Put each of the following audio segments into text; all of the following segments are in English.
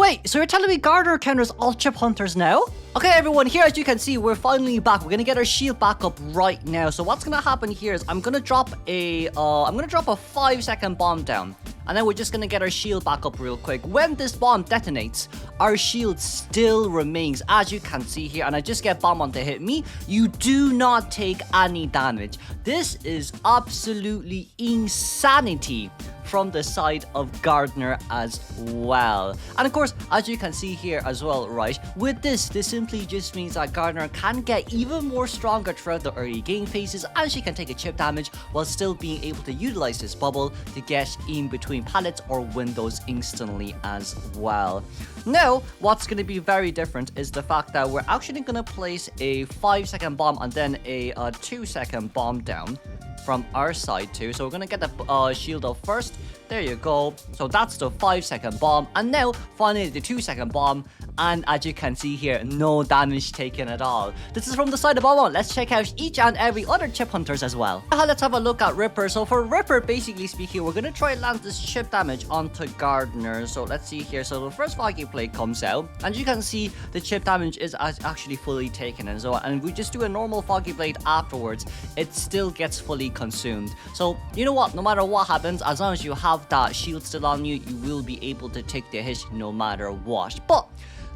wait, so you're telling me Gardener counters all chip hunters now? Okay, everyone, here as you can see, we're finally back. We're gonna get our shield back up right now. So what's gonna happen here is I'm gonna drop a 5-second bomb down. And then we're just gonna get our shield back up real quick. When this bomb detonates, our shield still remains, as you can see here. And I just get bomb on to hit me. You do not take any damage. This is absolutely insanity from the side of Gardener as well. And of course, as you can see here as well, right, with this simply just means that Gardener can get even more stronger throughout the early game phases, and she can take a chip damage while still being able to utilize this bubble to get in between pallets or windows instantly as well. Now, what's going to be very different is the fact that we're actually going to place a 5-second bomb and then a 2-second bomb down from our side too. So we're gonna get the shield up first. There you go. So that's the 5-second bomb, and now finally the 2-second bomb. And as you can see here, no damage taken at all. This is from the side of our one. Let's check out each and every other chip hunters as well. Now let's have a look at Ripper. So for Ripper, basically speaking, we're gonna try and land this chip damage onto Gardener. So let's see here. So the first Foggy Blade comes out, and you can see the chip damage is actually fully taken and so on. And we just do a normal Foggy Blade afterwards, it still gets fully consumed. So you know what? No matter what happens, as long as you have that shield still on you, you will be able to take the hit no matter what. But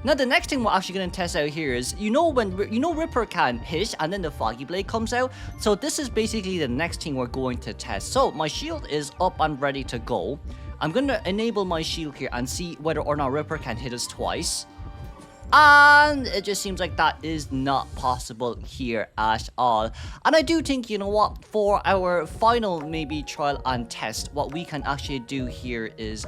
now the next thing we're actually going to test out here is, when Ripper can hit and then the Foggy Blade comes out. So this is basically the next thing we're going to test. So my shield is up and ready to go. I'm going to enable my shield here and see whether or not Ripper can hit us twice. And it just seems like that is not possible here at all. And I do think, you know what, for our final maybe trial and test, what we can actually do here is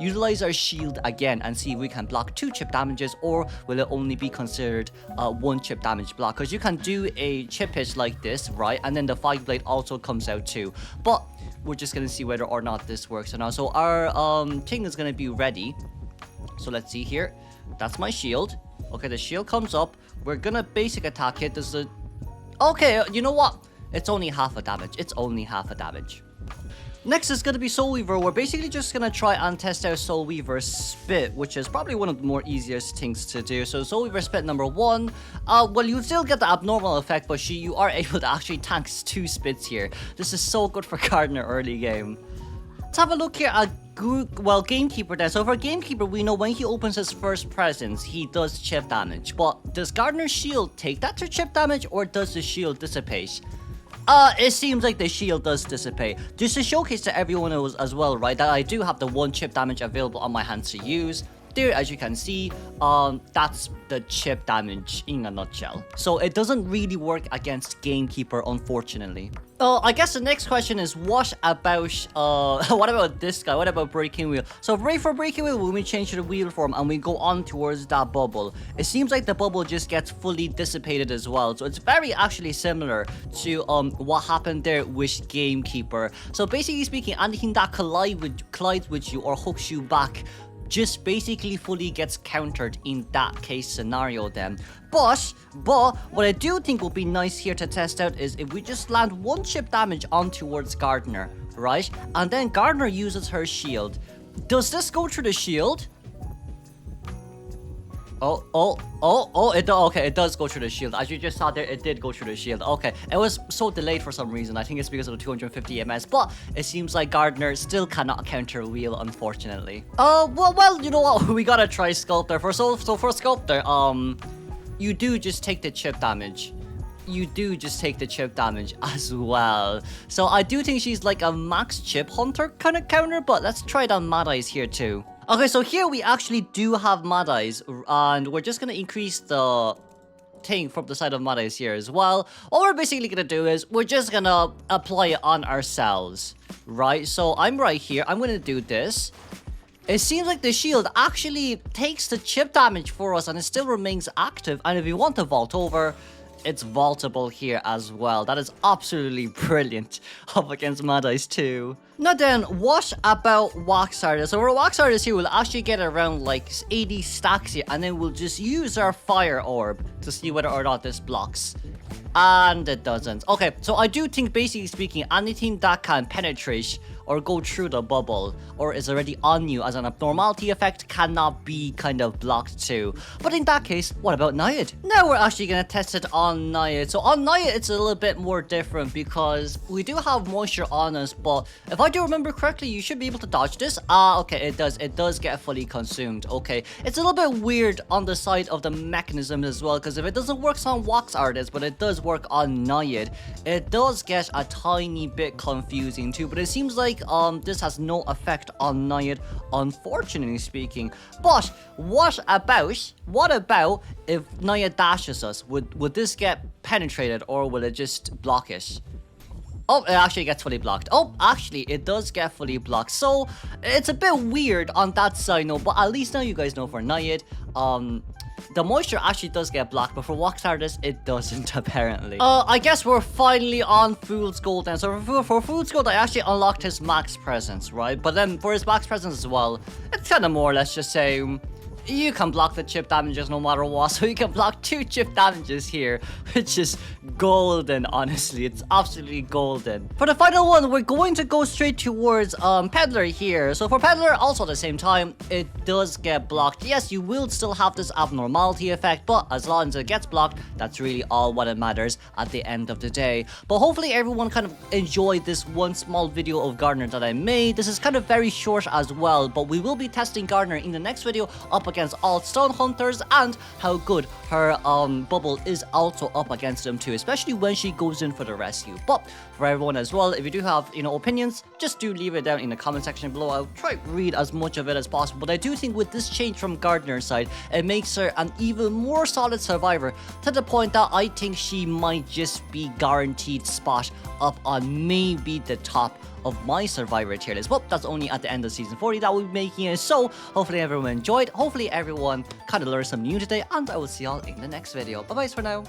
utilize our shield again and see if we can block 2 chip damages, or will it only be considered 1 chip damage block. Because you can do a chip hit like this, right, and then the Fire Blade also comes out too. But we're just gonna see whether or not this works or not. So our thing is gonna be ready. So let's see here. That's my shield. Okay, the shield comes up. We're gonna basic attack it. There's a... Okay, you know what? It's only half a damage. It's only half a damage. Next is gonna be Soul Weaver. We're basically just gonna try and test out Soul Weaver's Spit, which is probably one of the more easiest things to do. So Soul Weaver Spit number 1. Well, you still get the abnormal effect, but you are able to actually tank 2 spits here. This is so good for Gardener early game. Let's have a look here at Gamekeeper then. So for Gamekeeper, we know when he opens his first presence, he does chip damage. But does Gardener's shield take that to chip damage, or does the shield dissipate? It seems like the shield does dissipate. Just to showcase to everyone else as well, right, that I do have the 1 chip damage available on my hands to use. There, as you can see, that's the chip damage in a nutshell. So it doesn't really work against Gamekeeper, unfortunately. I guess the next question is, what about this guy? What about Breaking Wheel? So for Breaking Wheel, when we change to the wheel form and we go on towards that bubble, it seems like the bubble just gets fully dissipated as well. So it's very actually similar to what happened there with Gamekeeper. So basically speaking, anything that collides with you or hooks you back just basically fully gets countered in that case scenario then. But what I do think would be nice here to test out is if we just land 1 chip damage on towards Gardener, right? And then Gardener uses her shield. Does this go through the shield? Okay, it does go through the shield. As you just saw there, it did go through the shield. Okay, it was so delayed for some reason. I think it's because of the 250 ms, but it seems like Gardener still cannot counter wheel, unfortunately. Well, you know what? We gotta try Sculptor. For Sculptor, you do just take the chip damage. You do just take the chip damage as well. So I do think she's like a max chip hunter kind of counter, but let's try it on Mad Eyes here too. Okay, so here we actually do have Mad Eyes, and we're just gonna increase the thing from the side of Mad Eyes here as well. What we're basically gonna do is we're just gonna apply it on ourselves, right? So I'm right here. I'm gonna do this. It seems like the shield actually takes the chip damage for us and it still remains active. And if you want to vault over, it's vaultable here as well. That is absolutely brilliant up against Mad Eyes too. Now then, what about Wax Artist? So for Wax Artist here, we'll actually get around like 80 stacks here, and then we'll just use our Fire Orb to see whether or not this blocks. And it doesn't. Okay, so I do think, basically speaking, anything that can penetrate or go through the bubble, or is already on you as an abnormality effect, cannot be kind of blocked too. But in that case, what about Naiad? Now we're actually gonna test it on Naiad. So on Naiad, it's a little bit more different because we do have moisture on us, but if I do remember correctly, you should be able to dodge this. Okay, it does get fully consumed. Okay, it's a little bit weird on the side of the mechanism as well, because if it doesn't work on wax artists, but it does work on Naiad, it does get a tiny bit confusing too. But it seems like this has no effect on Naiad, unfortunately speaking. But what about if Naiad dashes us? Would this get penetrated, or will it just block it? Oh, it actually gets fully blocked. Oh, actually, it does get fully blocked. So, it's a bit weird on that side note, but at least now you guys know for Naiad, the moisture actually does get blocked, but for wax artists, it doesn't apparently. I guess we're finally on Fool's Gold then. So for Fool's Gold, I actually unlocked his max presence, right? But then for his max presence as well, it's kind of more, let's just say, you can block the chip damages no matter what, so you can block 2 chip damages here, which is golden, honestly. It's absolutely golden. For the final one, we're going to go straight towards Peddler here. So for Peddler, also at the same time, it does get blocked. Yes, you will still have this abnormality effect, but as long as it gets blocked, that's really all what it matters at the end of the day. But hopefully everyone kind of enjoyed this one small video of Gardner that I made. This is kind of very short as well, but we will be testing Gardner in the next video up against all stone hunters, and how good her bubble is also up against them too, especially when she goes in for the rescue. But for everyone as well, if you do have opinions, just do leave it down in the comment section below. I'll try to read as much of it as possible, but I do think with this change from Gardner's side, it makes her an even more solid survivor, to the point that I think she might just be guaranteed spot up on maybe the top of my survivor tier list. Well, that's only at the end of season 40 that we'll be making it. So hopefully everyone enjoyed, hopefully everyone kind of learned something new today, and I will see y'all in the next video. Bye bye for now.